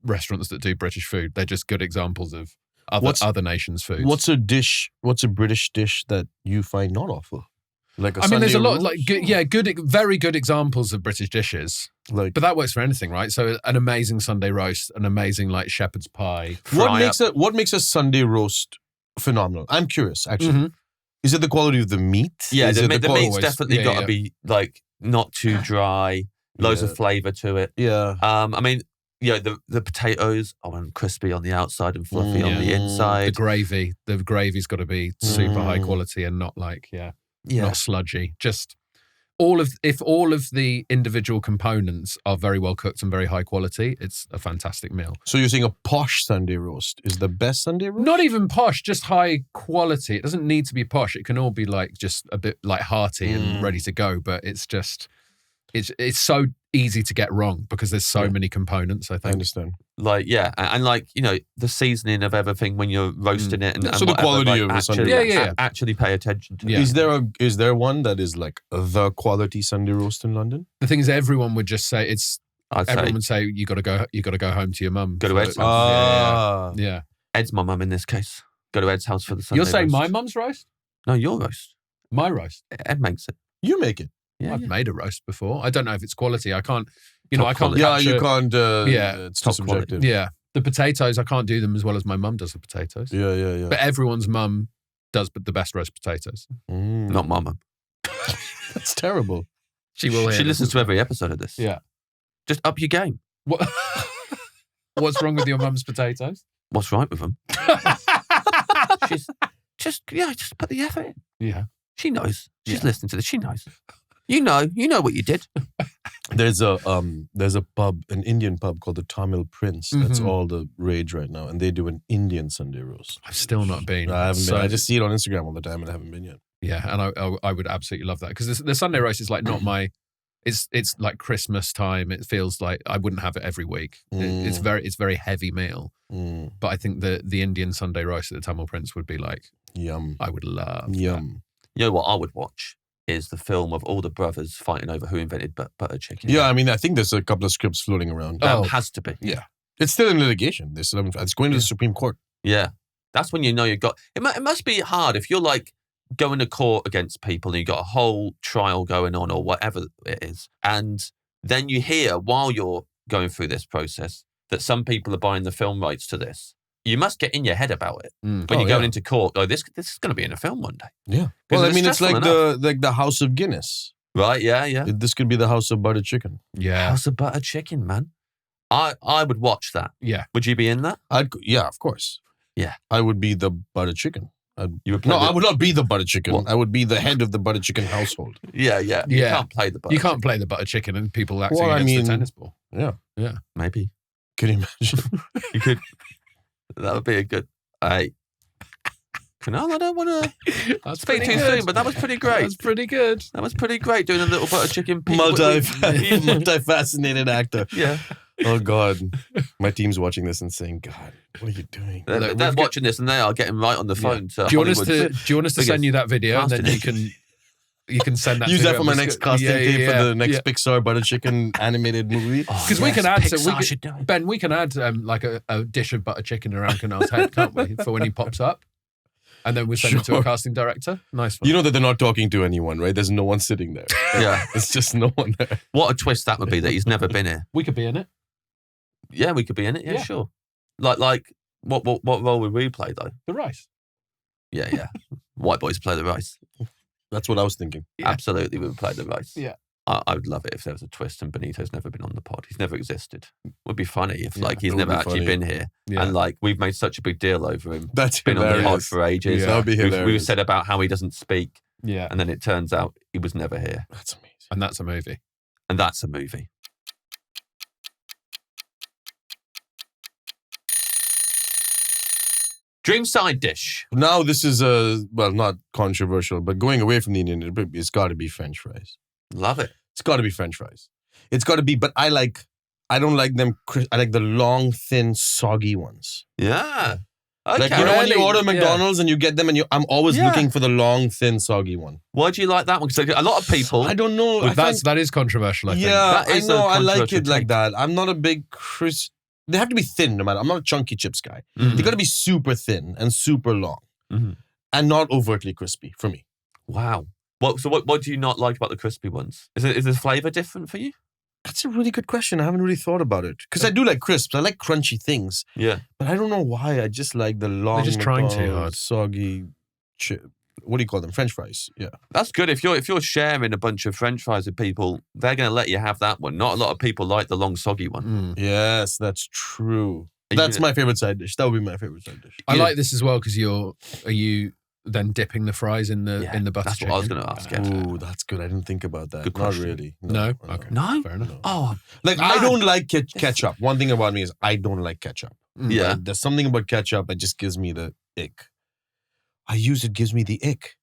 restaurants that do British food. They're just good examples of other nations' foods. What's a British dish that you find not awful? Like there's a lot of very good examples of British dishes. But that works for anything, right? So an amazing Sunday roast, an amazing shepherd's pie. What makes a Sunday roast phenomenal? I'm curious, actually. Mm-hmm. Is it the quality of the meat? Yeah, the meat's definitely got to be not too dry, loads of flavour to it. Yeah. The potatoes are crispy on the outside and fluffy on the inside. The gravy's got to be super high quality and not not sludgy. Just if all of the individual components are very well cooked and very high quality, it's a fantastic meal. So you're saying a posh Sunday roast is the best Sunday roast? Not even posh, just high quality. It doesn't need to be posh. It can all be just a bit hearty and ready to go, but it's just it's so easy to get wrong because there's so many components, I think. I understand. The seasoning of everything when you're roasting it, and so the quality of Sunday. Actually pay attention to. Yeah. Is there one that is like the quality Sunday roast in London? The thing is, everyone would just say everyone would say you got to go home to your mum. Go to Ed's house. Yeah. Ed's my mum in this case. Go to Ed's house for the Sunday. You're saying roast. my mum's roast? No, your roast. My roast. Ed makes it. You make it. Yeah, I've made a roast before. I don't know if it's quality. I can't. Quality. You can't. It's too subjective. Yeah, the potatoes I can't do them as well as my mum does the potatoes. Yeah. But everyone's mum does the best roast potatoes. Not my mum. That's terrible. She will. She listens to every episode of this. Yeah. Just up your game. What? What's wrong with your mum's potatoes? What's right with them? She's just put the effort in. Yeah. She knows. She's listening to this. She knows. You know what you did. There's a pub, an Indian pub called the Tamil Prince. That's all the rage right now, and they do an Indian Sunday roast. I've still not been. I haven't been. I just see it on Instagram all the time, and I haven't been yet. Yeah, and I would absolutely love that because the Sunday roast is not my. It's like Christmas time. It feels like I wouldn't have it every week. It's very heavy meal. But I think the Indian Sunday roast at the Tamil Prince would be yum. I would love. Yum. You know what I would watch is the film of all the brothers fighting over who invented butter chicken. Yeah, I think there's a couple of scripts floating around. That has to be. Yeah. It's still in litigation. It's going to the Supreme Court. Yeah. That's when you know you've got... It must be hard if you're going to court against people and you've got a whole trial going on or whatever it is. And then you hear while you're going through this process that some people are buying the film rights to this. You must get in your head about it when you're going into court. This is going to be in a film one day. Yeah. Well, it's like the House of Guinness. Right, yeah. This could be the House of Butter Chicken. Yeah. House of Butter Chicken, man. I would watch that. Yeah. Would you be in that? Yeah, of course. Yeah. I would be the butter chicken. I would not be the butter chicken. What? I would be the head of the butter chicken household. Yeah. You can't play the butter You can't play the butter chicken and people actually against the tennis ball. Yeah. Maybe. Can you imagine? You could. That would be a good... Kunal, I don't want to speak too soon, but that was pretty great. That's pretty good. That was pretty great, doing a little butter chicken. Multi-fascinated actor. Yeah. Oh, God. My team's watching this and saying, God, what are you doing? They're watching this and they are getting right on the phone. Do you want us to send you that video and then you can send that use to that for my next casting tape for the next Pixar butter chicken animated movie. Because we can add Ben, we can add a dish of butter chicken around Kunal's head, can't we? For when he pops up. And then we send it to a casting director. Nice one. You know that they're not talking to anyone, right? There's no one sitting there. Yeah. It's just no one there. What a twist that would be that he's never been here. We could be in it. Yeah, we could be in it. Yeah. Sure. Like what role would we play though? The rice. Yeah. White boys play the rice. That's what I was thinking. Yeah. Absolutely, we would play the rice. Yeah. I would love it if there was a twist and Benito's never been on the pod. He's never existed. It would be funny if he's it never would be actually funny. been here. Yeah. And we've made such a big deal over him. That's been on the pod hilarious. for ages. Yeah. That would be We've hilarious. said about how he doesn't speak. Yeah. And then it turns out he was never here. That's amazing. And that's a movie. And that's a movie. Dream side dish. Now this is not controversial, but going away from the Indian, it's got to be French fries. Love it. It's got to be French fries. It's got to be, but I don't like them. I like the long, thin, soggy ones. Yeah. Okay. Like, you know, when you order Yeah. McDonald's and you get them, and I'm always looking for the long, thin, soggy one. Why do you like that one? Because a lot of people. I don't know. But that is controversial, I think. Yeah, That I is a know. I like controversial it like take. that. I'm not a big They have to be thin, no matter. I'm not a chunky chips guy. Mhm. They got to be super thin and super long, Mhm. and not overtly crispy for me. Wow. What do you not like about the crispy ones? Is the flavour different for you? That's a really good question. I haven't really thought about it because I do like crisps. I like crunchy things, Yeah. but I don't know why. I just like the long, just trying too McDonald's hard. soggy. What do you call them? French fries. Yeah. That's good. If you're sharing a bunch of French fries with people, they're going to let you have that one. Not a lot of people like the long soggy one. Mm. Yes, that's true. Are That's you- my favorite side dish. That would be my favorite side dish. I Yeah. like this as well because are you then dipping the fries in the butter That's chicken? what I was going to ask. Yeah. Oh, that's good. I didn't think about that. Good Not question. really. No? Okay. No? Fair enough. No. Oh, Like, I Man. don't like ketchup. One thing about me is I don't like ketchup. yeah. Like, there's something about ketchup that just gives me the ick. I use it, gives me the ick.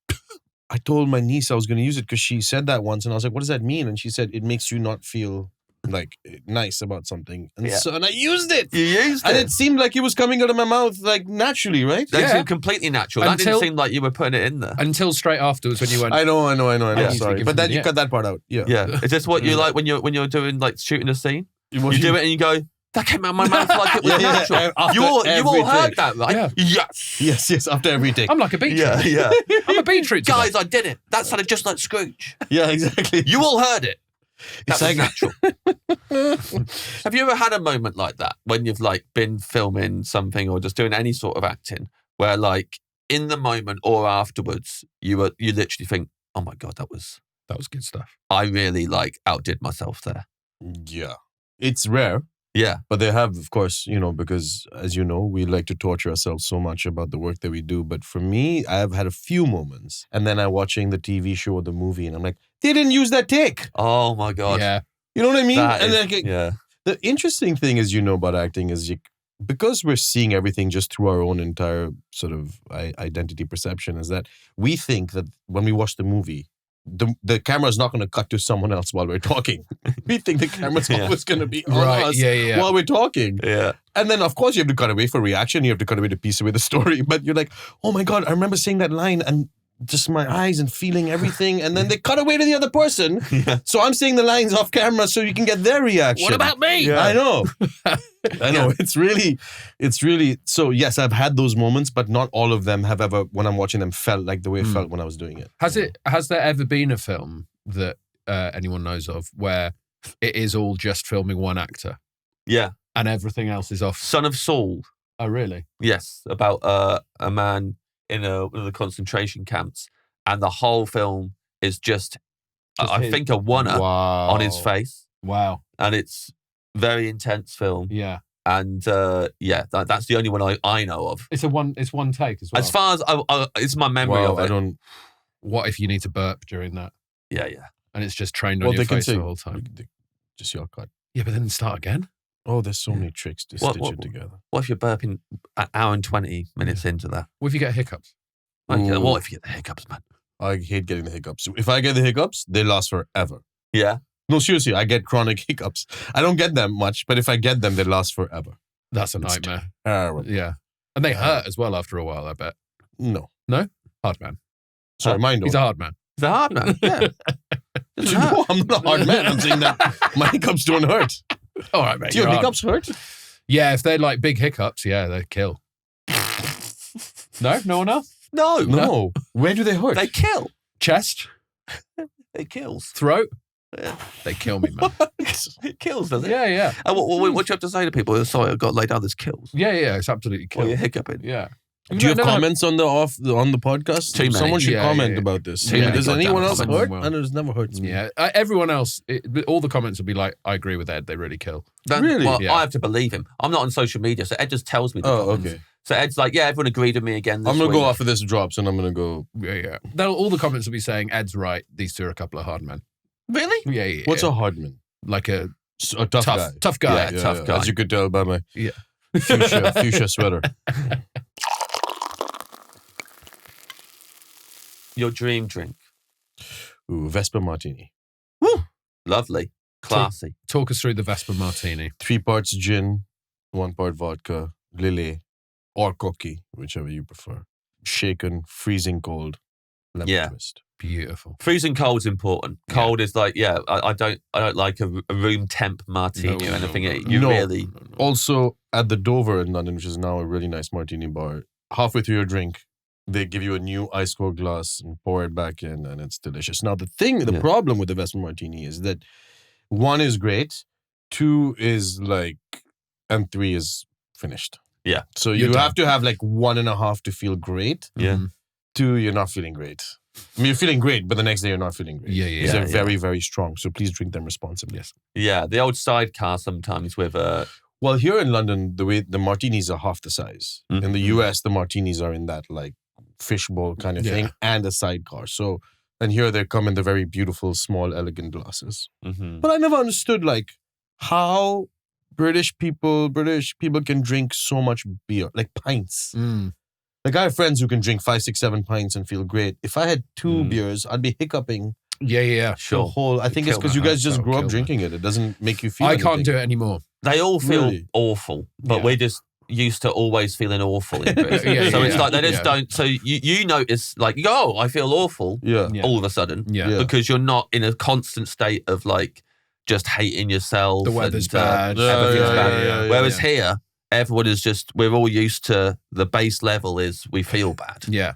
I told my niece I was going to use it because she said that once, and I was like, "What does that mean?" And she said, "It makes you not feel like nice about something." And Yeah. and I used it, You used and it. it seemed like it was coming out of my mouth like naturally, right? That Yeah. seemed completely natural. That Until- didn't seem like you were putting it in there. Until straight afterwards when you went, I know. Yeah. Sorry, but then you cut that part out. Yeah, Yeah. Is this what you like when you're doing like shooting a scene? You You do it and you go, that came out of my mouth like it was Yeah, natural. after You all every heard take. that, right? Yeah. Yes. Yes. After every take. I'm like a beetroot. Yeah, yeah. I'm a beetroot. today. Guys, I did it. That sounded just like Scrooge. Yeah, exactly. You all heard it. That It's was like- natural. Have you ever had a moment like that when you've like been filming something or just doing any sort of acting where like in the moment or afterwards you literally think, oh my God, that was good stuff. I really like outdid myself there. Yeah, it's rare. Yeah. But they have, of course, because as you know, we like to torture ourselves so much about the work that we do. But for me, I've had a few moments. And then I'm watching the TV show or the movie and I'm like, they didn't use that take. Oh my God. Yeah. You know what I mean? That And is- then, yeah. the interesting thing is, about acting is because we're seeing everything just through our own entire sort of identity perception is that we think that when we watch the movie, the camera is not going to cut to someone else while we're talking. We think the camera's Yeah. always going to be on Right. us Yeah. while we're talking. Yeah. And then, of course, you have to cut away for reaction. You have to cut away to piece away the story. But you're like, oh my God, I remember saying that line and just my eyes and feeling everything. And then they cut away to the other person. Yeah. So I'm saying the lines off camera so you can get their reaction. What about me? Yeah. I know. I know. Yeah. It's really, so yes, I've had those moments, but not all of them have ever, when I'm watching them, felt like the way it felt when I was doing it. Has there ever been a film that anyone knows of where it is all just filming one actor Yeah. and everything else is off? Son of Saul. Oh, really? Yes. About a man in one of the concentration camps. And the whole film is just I his. think, a one-up Wow. on his face. Wow. And it's very intense film. Yeah. And that's the only one I know of. It's one take as well. As far as it's my memory Wow, of it. I don't. What if you need to burp during that Yeah. and it's just trained Well, on your they can face say the whole time? just your cut. Yeah, but then start again. Oh, there's so many tricks to What- stitch what- it together. What if you're burping an hour and 20 minutes into that? What if you get hiccups? Okay, Ooh. what if you get the hiccups, man? I hate getting the hiccups. If I get the hiccups, they last forever. Yeah. No, seriously, I get chronic hiccups. I don't get them much, but if I get them, they last forever. That's a It's nightmare. Terrible. Yeah. And they hurt as well after a while, I bet. No. Hard man. Sorry, mine don't. He's a hard man. It's a hard man. Yeah. Doesn't hurt. No, I'm not a hard man. I'm saying that my hiccups don't hurt. All right, mate. Do your you're hard. hiccups hurt? Yeah, if they're like big hiccups, yeah, they kill. No one else? No. No. Where do they hurt? They kill. Chest, It kills. throat. Yeah. They kill me, man. It kills, does it? Yeah. And what do you have to say to people? Sorry, I've got to lay down this kills. Yeah, it's absolutely Well, kill. you're hiccuping. Yeah. Do you have comments on the podcast? Too many. Someone should comment about this. Too many Does anyone else comments. hurt? And it never hurts me. Yeah, everyone else, all the comments will be like, I agree with Ed, they really kill. Really? Well, Yeah. I have to believe him. I'm not on social media, so Ed just tells me the comments. Okay. So Ed's like, yeah, everyone agreed with me again this I'm going to go week. off of this drops and I'm going to go... Yeah. All the comments will be saying, Ed's right, these two are a couple of hard men. Really? Yeah. What's a hard man? Like a tough guy. Tough guy. Yeah, tough guy. As you could tell by my Yeah. fuchsia sweater. Your dream drink. Ooh, Vespa Martini. Woo! Lovely. Classy. Talk us through the Vespa Martini. 3 parts gin, 1 part vodka, lillet, or cocky, whichever you prefer. Shaken, freezing cold, lemon twist. Beautiful. Freezing cold's important. Cold is like, I don't like a room temp martini or anything. Really... Also, at the Dover in London, which is now a really nice martini bar, halfway through your drink, they give you a new ice cold glass and pour it back in, and it's delicious. Now, the problem with the Vespa Martini is that 1 is great, 2 is like, and 3 is finished. Yeah. So you have to have like 1.5 to feel great. Yeah. 2, you're not feeling great. I mean, you're feeling great, but the next day you're not feeling great. Yeah. They're very, very strong. So please drink them responsibly. Yes. Yeah, the old sidecar sometimes with Well, here in London, the martinis are half the size. Mm-hmm. In the US, the martinis are in that like fishbowl kind of thing and a sidecar. So, and here they come in the very beautiful, small, elegant glasses. Mm-hmm. But I never understood like how British people can drink so much beer, like pints. Like I have friends who can drink 5, 6, 7 pints and feel great. If I had 2 beers, I'd be hiccuping. Yeah. The whole. I think it's because you guys just grew up drinking it. It doesn't make you feel. I can't do it anymore. They all feel awful, but we're just used to always feeling awful in Britain. So it's like they just don't. So you notice like, oh, I feel awful. All of a sudden. Because you're not in a constant state of like just hating yourself. The weather's bad. Everything's bad. Yeah, Whereas here, everyone is just, we're all used to the base level is we feel bad. Yeah.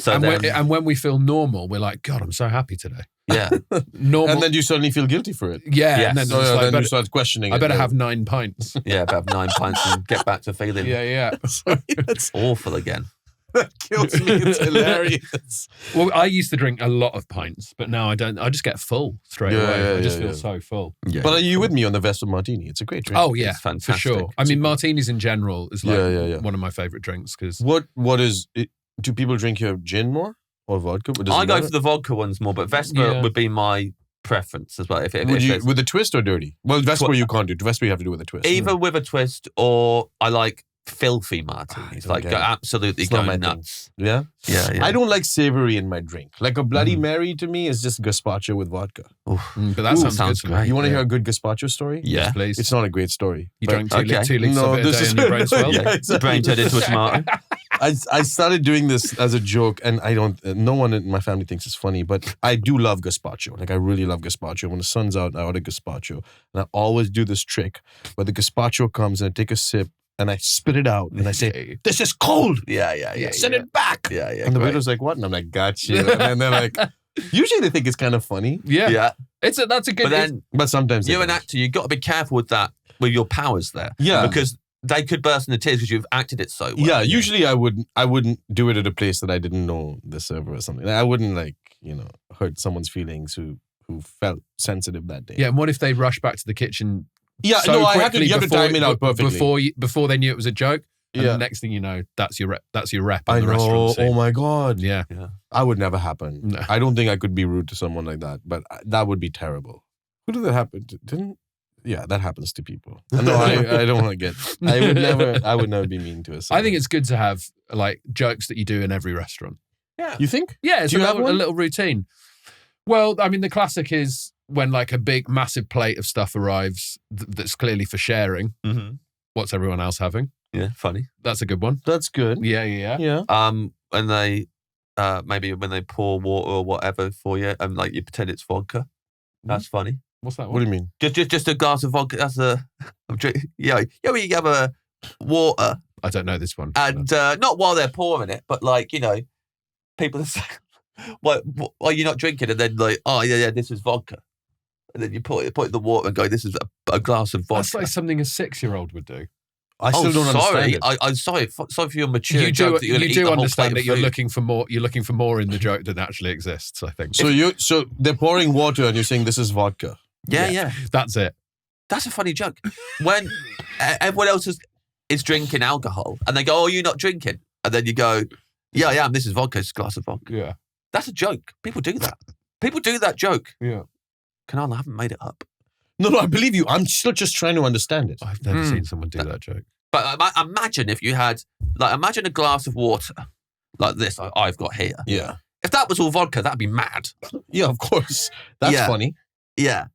So and when we feel normal, we're like, God, I'm so happy today. Yeah. Normal. And then you suddenly feel guilty for it. Yeah. And then, then you start questioning I it. better have 9 pints. Yeah, about 9 pints and get back to feeling That's awful again. That kills me. It's hilarious. Well, I used to drink a lot of pints, but now I don't. I just get full straight away. I just feel so full. Yeah. But are you with me on the Vespa Martini? It's a great drink. Oh yeah, it's fantastic. for sure. I mean, martinis in general is like one of my favorite drinks because what is it? Do people drink your gin more or vodka? I go for the vodka ones more, but Vespa would be my preference as well. With a twist or dirty? Well, Vespa you can't do. Vespa you have to do with a twist. Either with a twist or I like filthy martinis. Like absolutely go nuts. Yeah? Yeah. I don't like savory in my drink. Like a Bloody Mary to me is just gazpacho with vodka. But that sounds great. You want to hear a good gazpacho story? Yeah. Yes, please. It's not a great story. You drank 2 litres of it a day and your brain swelled? Exactly. Brain turned into a tomato. I started doing this as a joke, and no one in my family thinks it's funny, but I do love gazpacho. Like, I really love gazpacho. When the sun's out, I order gazpacho. And I always do this trick where the gazpacho comes and I take a sip and I spit it out and I say, "This is cold." Yeah. Send it back. Yeah. And the waiter's like, "What?" And I'm like, "Got you." And they're like, usually they think it's kind of funny. Yeah. That's a good. But sometimes you're an actor. You've got to be careful with that, with your powers there. Yeah. Because they could burst into tears because you've acted it so well. Yeah. Usually I wouldn't do it at a place that I didn't know the server or something. I wouldn't hurt someone's feelings who felt sensitive that day. Yeah. And what if they rush back to the kitchen? Yeah, so no, quickly you have to time it out perfectly. Before they knew it was a joke. And the next thing you know, that's your rep on the restaurant scene. Oh my God. Yeah. That would never happen. No. I don't think I could be rude to someone like that, but that would be terrible. Who did that happen to? That happens to people. No, I don't want to get, I would never be mean to us. I think it's good to have like jokes that you do in every restaurant. Yeah. You think? Yeah, it's Do you have a one? little routine. Well, I mean, the classic is when like a big, massive plate of stuff arrives that's clearly for sharing. Mm-hmm. What's everyone else having? Yeah, funny. That's a good one. That's good. Yeah. When they maybe when they pour water or whatever for you, and like you pretend it's vodka. That's funny. What's that one? What do you mean? Just a glass of vodka. That's a yeah. When you have a water. I don't know this one. And not while they're pouring it, but like people are saying, "Why are you not drinking?" And then like, "Oh yeah, this is vodka." And then you put it in the water and go, "This is a glass of vodka." That's like something a 6-year-old would do. I still don't understand it. I'm sorry. Sorry for your mature You joke that you're going to eat the whole understand plate that of you're food. looking for more in the joke than actually exists, I think. So they're pouring water and you're saying this is vodka. Yeah. That's it. That's a funny joke. When everyone else is drinking alcohol and they go, oh, you're not drinking. And then you go, yeah, I am. This is vodka. It's a glass of vodka. Yeah. That's a joke. People do that. People do that joke. Yeah. Kunal, I haven't made it up. No, I believe you. I'm still just trying to understand it. I've never seen someone do that joke. But imagine if you had, imagine a glass of water like this I've got here. Yeah. If that was all vodka, that'd be mad. Yeah, of course. That's funny. Yeah.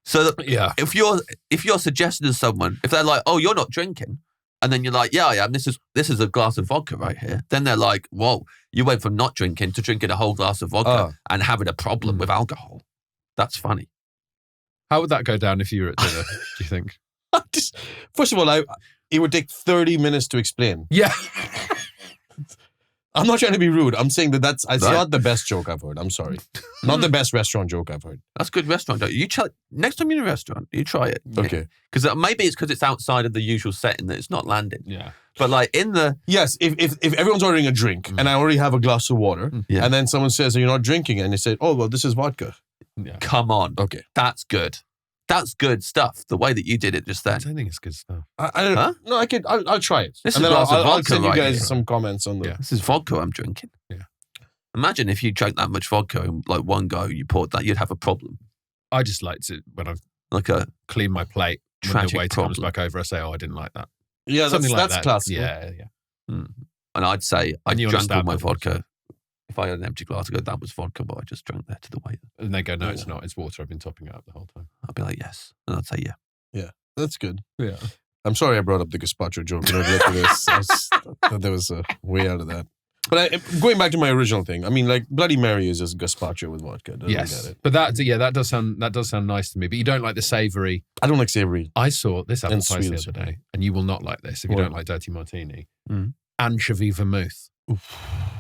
So if you're suggesting to someone, if they're like, oh, you're not drinking, and then you're like, yeah, I am. This is a glass of vodka right here. Then they're like, whoa, you went from not drinking to drinking a whole glass of vodka and having a problem with alcohol. That's funny. How would that go down if you were at dinner, do you think? First of all, it would take 30 minutes to explain. Yeah. I'm not trying to be rude. I'm saying it's not the best joke I've heard. I'm sorry. Not the best restaurant joke I've heard. That's good restaurant joke. Next time you're in a restaurant, you try it. Okay. Because maybe it's because it's outside of the usual setting that it's not landing. Yeah. But like in the... Yes, if everyone's ordering a drink and I already have a glass of water and then someone says, you're not drinking, and they say, oh, well, this is vodka. Yeah. Come on. Okay. That's good. That's good stuff. The way that you did it just then. I don't think it's good stuff. I don't know. No, I'll try it. This and is then glass of I'll vodka send you right guys here. some comments on the... This is vodka I'm drinking. Yeah. Imagine if you drank that much vodka in like one go, you poured that, you'd have a problem. I just like to, when I've Like a cleaned my plate, when tragic the waiter comes problem. back over, I say, oh, I didn't like that. Yeah, Something like that's that. classic. Yeah. And I'd say I And you drank all understand my that, vodka. If I had an empty glass, I'd go, that was vodka, but I just drank that to the waiter. And they go, no, it's not. It's water. I've been topping it up the whole time. I'd be like, yes. And I'd say, yeah. Yeah, that's good. Yeah. I'm sorry I brought up the gazpacho joke. Look at this. I thought there was a way out of that. But going back to my original thing, I mean, like Bloody Mary is just gazpacho with vodka. Yes, Get it. but that does sound nice to me. But you don't like the savoury. I don't like savory. I saw this advertised sweet the as other day, and you will not like this if you don't like dirty martini. Anchovy vermouth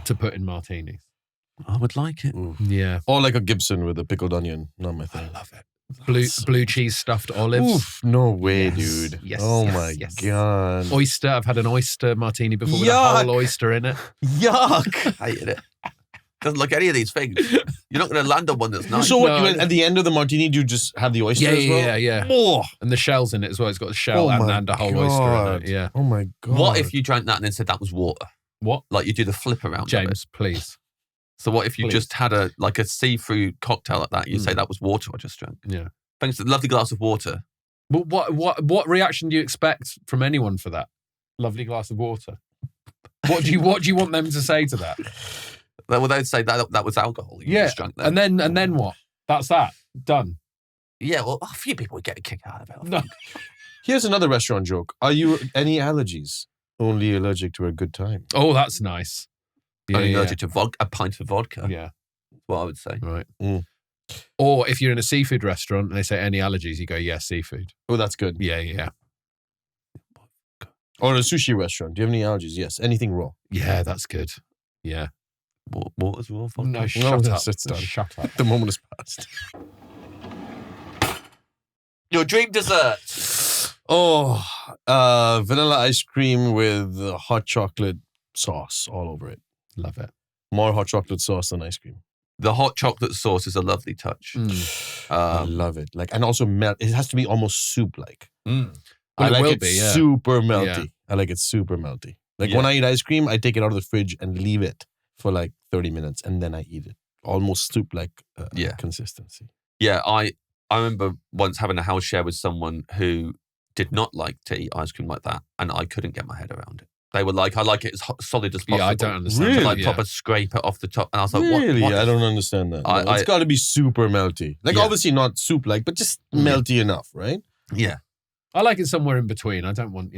to put in martinis. I would like it. Ooh. Yeah, Or like a Gibson with a pickled onion. Not my thing. I love it. Blue cheese stuffed olives. Oof, no way, Yes. dude. Yes, Oh yes, my yes. God. Oyster. I've had an oyster martini before with a Yuck. whole oyster in it. Yuck. I hated it. Doesn't like any of these things. You're not going to land on one that's nice. So what, No. at the end of the martini, do you just have the oyster as well? Yeah. Oh, And the shell's in it as well. It's got a shell and a whole oyster in it. Yeah. Oh my God. What if you drank that and then said that was water? What? Like you do the flip around of it. James, please. So what if you Please. just had a seafood cocktail like that? You say that was water I just drank. Yeah. Thanks to the lovely glass of water. But what reaction do you expect from anyone for that? Lovely glass of water. What do you want them to say to that? Well, they'd say that was alcohol. You just drank that. And then what? That's that. Done. Yeah, well, a few people would get a kick out of it. I No. think. Here's another restaurant joke. Are you any allergies? Only allergic to a good time. Oh, that's nice. Yeah, Only yeah. allergic to a pint of vodka. Yeah. That's what I would say. Right. Mm. Or if you're in a seafood restaurant and they say any allergies, you go, yeah, seafood. Oh, that's good. Yeah. Or in a sushi restaurant. Do you have any allergies? Yes. Anything raw? Yeah, that's good. Yeah. What as well? Vodka? No, shut up. It's done. Shut up. The moment is past. Your dream dessert. Oh, vanilla ice cream with hot chocolate sauce all over it. Love it. More hot chocolate sauce than ice cream. The hot chocolate sauce is a lovely touch. I love it. Like, and also melt. It has to be almost soup-like. Well, I it like will it be, yeah. super melty. Yeah. I like it super melty. Like Yeah. when I eat ice cream, I take it out of the fridge and leave it for like 30 minutes, and then I eat it. Almost soup-like consistency. Yeah, I remember once having a house share with someone who did not like to eat ice cream like that, and I couldn't get my head around it. They were like, I like it as solid as possible. Yeah, I don't understand. Really? Like Yeah. proper scrape it off the top. And I was like, Really? what? I don't understand that. I- No, it's got to be super melty. Like Yeah. obviously not soup-like, but just melty enough, right? Yeah. I like it somewhere in between. I don't want,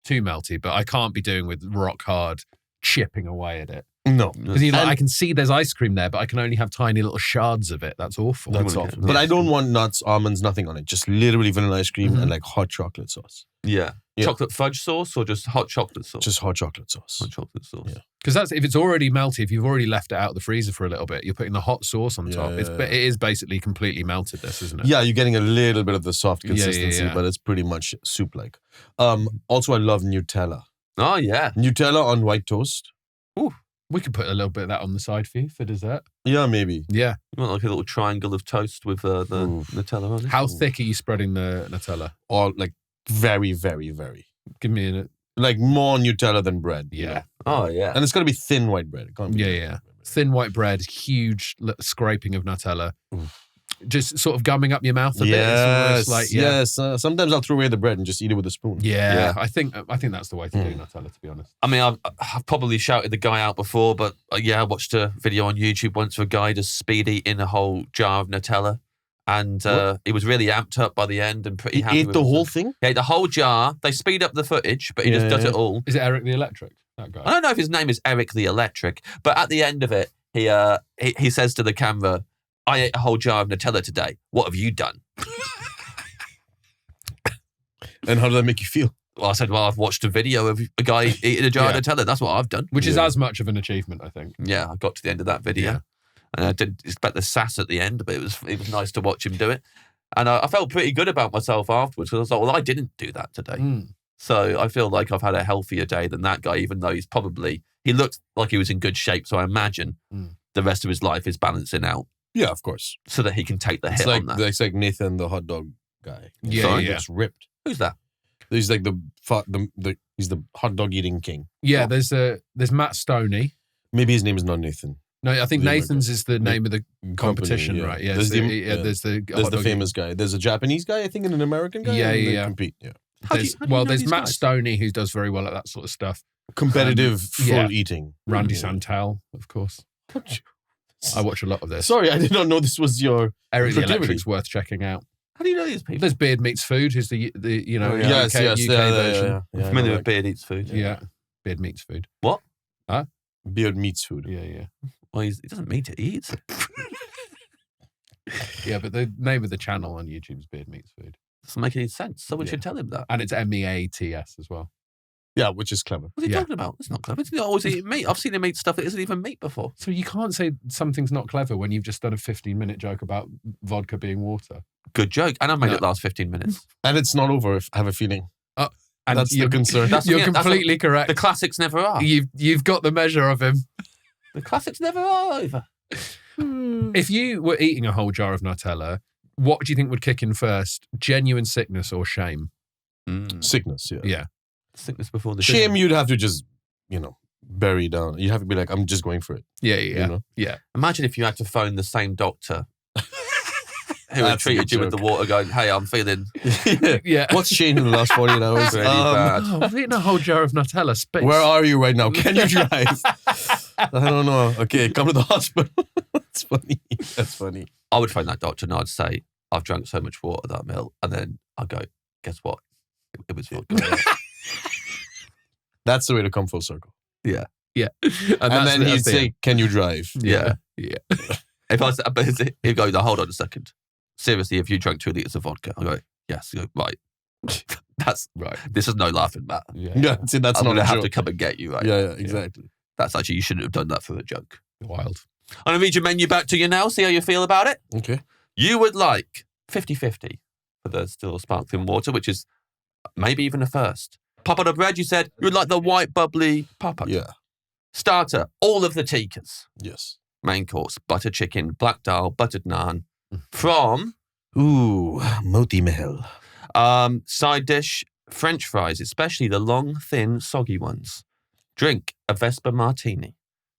too melty, but I can't be doing with rock hard chipping away at it. No. Because I can see there's ice cream there, but I can only have tiny little shards of it. That's awful. That's awful. But I don't want nuts, almonds, nothing on it. Just literally vanilla ice cream and like hot chocolate sauce. Yeah. Chocolate fudge sauce or just hot chocolate sauce? Just hot chocolate sauce. Hot chocolate sauce. Yeah. Because if it's already melty, if you've already left it out of the freezer for a little bit, you're putting the hot sauce on top. It is basically completely melted, this, isn't it? Yeah, you're getting a little bit of the soft consistency, but it's pretty much soup-like. Also, I love Nutella. Oh, yeah. Nutella on white toast. Ooh. We could put a little bit of that on the side for you for dessert. Yeah, maybe. Yeah. You want like a little triangle of toast with the Nutella on it? How thick are you spreading the Nutella? Or like very, very, very. Give me a... Like more Nutella than bread. Yeah. You know? Oh, yeah. And it's got to be thin white bread. It can't be Thin white bread, huge scraping of Nutella. Just sort of gumming up your mouth a bit. It's like, yes. Sometimes I'll throw away the bread and just eat it with a spoon. Yeah. I think that's the way to do Nutella, to be honest. I mean, I've probably shouted the guy out before, but I watched a video on YouTube once where a guy just speed eating a whole jar of Nutella. And he was really amped up by the end and pretty happy. He ate the whole thing? He ate the whole jar. They speed up the footage, but he just does it all. Is it Eric the Electric, that guy? I don't know if his name is Eric the Electric, but at the end of it, he says to the camera, I ate a whole jar of Nutella today. What have you done? And how did that make you feel? Well, I said, I've watched a video of a guy eating a jar of Nutella. That's what I've done. Which is as much of an achievement, I think. Yeah, I got to the end of that video. Yeah. And I didn't expect the sass at the end, but it was nice to watch him do it. And I felt pretty good about myself afterwards because I was like, well, I didn't do that today. So I feel like I've had a healthier day than that guy, even though he looked like he was in good shape. So I imagine the rest of his life is balancing out. Yeah, of course. So that he can take the hit on that. It's like Nathan, the hot dog guy. Yeah. Just ripped. Who's that? He's like he's the hot dog eating king. Yeah, there's Matt Stoney. Maybe his name is not Nathan. No, I think Nathan's is the name of the competition, right? Yeah, there's the famous guy. There's a Japanese guy, I think, and an American guy. Yeah. Compete. Yeah. There's Matt Stoney who does very well at that sort of stuff. Competitive full eating. Randy Santel, of course. I watch a lot of this. Sorry, I did not know this was your Eric the Electric's worth checking out. How do you know these people? There's Beard Meets Food, who's the yes, UK version. I'm familiar with Beard Eats Food. Yeah. Beard Meets Food. What? Huh? Beard Meets Food. Yeah. Well, he doesn't meet it, he eats it. Yeah, but the name of the channel on YouTube is Beard Meets Food. Doesn't make any sense. Someone should tell him that. And it's MEATS as well. Yeah, which is clever. What's he talking about? It's not clever. It's not always eating meat. I've seen him eat stuff that isn't even meat before. So you can't say something's not clever when you've just done a 15-minute joke about vodka being water. Good joke. And I made it last 15 minutes. And it's not over, I have a feeling. And that's the concern. You're completely correct. The classics never are. You've got the measure of him. The classics never are over. If you were eating a whole jar of Nutella, what do you think would kick in first? Genuine sickness or shame? Sickness, yeah. Yeah. Sickness before the shame. You'd have to just, bury down. You have to be like, I'm just going for it. Yeah. Imagine if you had to phone the same doctor who had treated you with the water, going, "Hey, I'm feeling." Yeah. What's changed in the last 48 hours? Really bad. I've eaten a whole jar of Nutella. Space. Where are you right now? Can you drive? I don't know. Okay, come to the hospital. That's funny. That's funny. I would phone that doctor and I'd say, "I've drank so much water that meal," and then I'd go, "Guess what? It was vodka." That's the way to come full circle. Yeah. And then he'd say, "Can you drive?" Yeah. If I said, he'd go, "No, hold on a second. Seriously, if you drank 2 liters of vodka," I go, "Yes." You go, "Right. That's right. This is no laughing matter." Yeah. See, that's I'm not gonna a have joke. to come and get you, right? Yeah, exactly. That's actually, you shouldn't have done that for a joke. Wild. I'm going to read your menu back to you now, see how you feel about it. Okay. You would like 50-50 for the still sparkling water, which is maybe even a first. Pop on a bread, you said you would like the white bubbly pop-up. Yeah. Starter, all of the tikas. Yes. Main course, butter chicken, black dal, buttered naan. From? Moti Mahal. Side dish, French fries, especially the long, thin, soggy ones. Drink, a Vespa martini.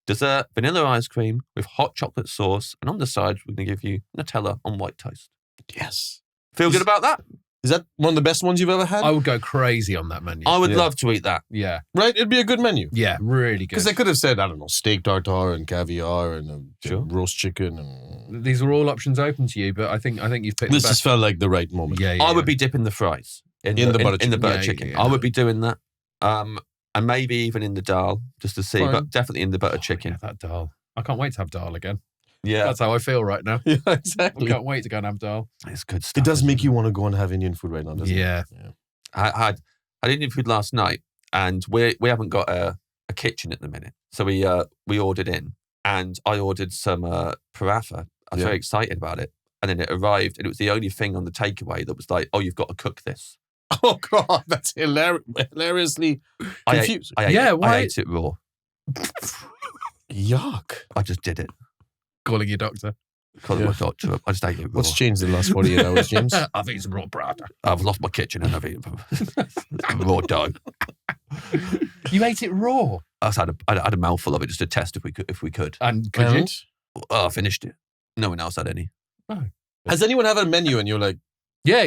Dessert, vanilla ice cream with hot chocolate sauce. And on the side, we're going to give you Nutella on white toast. Yes. Feel good about that? Is that one of the best ones you've ever had? I would go crazy on that menu. I would love to eat that. Yeah. Right? It'd be a good menu. Yeah, really good. Because they could have said, I don't know, steak tartare and caviar and roast chicken. And these were all options open to you, but I think you've picked this the best. just felt like the right moment. Yeah. I would be dipping the fries in the butter chicken. Yeah. I would be doing that. and maybe even in the dal, just to see, Fine. but definitely in the butter chicken. Yeah, that dal. I can't wait to have dal again. Yeah, That's how I feel right now. Yeah, I exactly. can't wait to go and have dal. it's good stuff. It does isn't make you want to go and have Indian food right now, doesn't Yeah. it? Yeah. I had Indian food last night, and we haven't got a kitchen at the minute, so we ordered in, and I ordered some paratha. I was very excited about it, and then it arrived, and it was the only thing on the takeaway that was like, "Oh, you've got to cook this." Oh God, that's hilariously confused. I ate Yeah, it. why- I ate it raw. Yuck. I just did it. Calling your doctor. Called Yeah. my doctor up. I just ate it raw. What's changed in the last 48 hours, James? I've eaten some raw paratha. I've lost my kitchen and I've eaten raw dough. You ate it raw? I had a mouthful of it just to test if we could. And could you? And Oh, I finished it. No one else had any. has anyone had a menu and you're like, Yeah.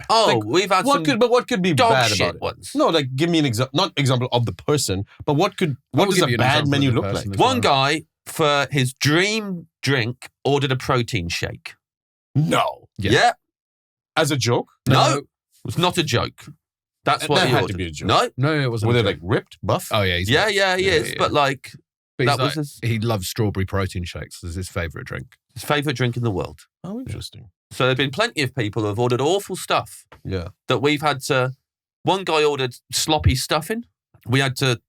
Oh, Like, we've had some what could be dog bad shit about it? ones. No, like give me an not example of the person, but what I will does give a you an bad example menu of the look like? person as One well. guy, for his dream drink, ordered a protein shake. No. Yeah. As a joke? No, it was not a joke. That's what That he had ordered. to be a joke. No, No, it wasn't. Were a they joke. like ripped, buff? Oh yeah, he's yeah, nuts. he is. yeah. But like, But that he's was he loves strawberry protein shakes as his favourite drink. his favourite drink in the world. Oh, interesting. So there've been plenty of people who have ordered awful stuff Yeah. that we've had to. One guy ordered sloppy stuffing. We had to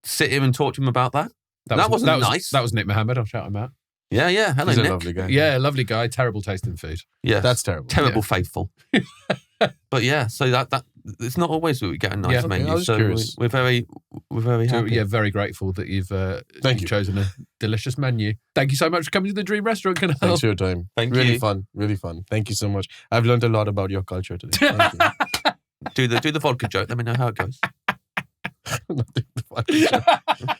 sit here and talk to him about that. That wasn't nice. That was Nick Mohammed. I'll shout him out. Yeah. Hello, He's a Nick. lovely guy. Yeah, lovely guy. Terrible tasting food. Yeah, That's terrible. terrible faithful. But yeah, so that it's not always that we get a nice Yeah. Okay, I menu. was So curious. we're very So, happy. yeah, very grateful that you've Thank you. chosen a delicious menu. Thank you so much for coming to the Dream Restaurant, Kunal. Thanks for your time. Thank really you. fun. Really fun. Thank you so much. I've learned a lot about your culture today. Thank you. Do the vodka joke. Let me know how it goes. Nothing to fucking say.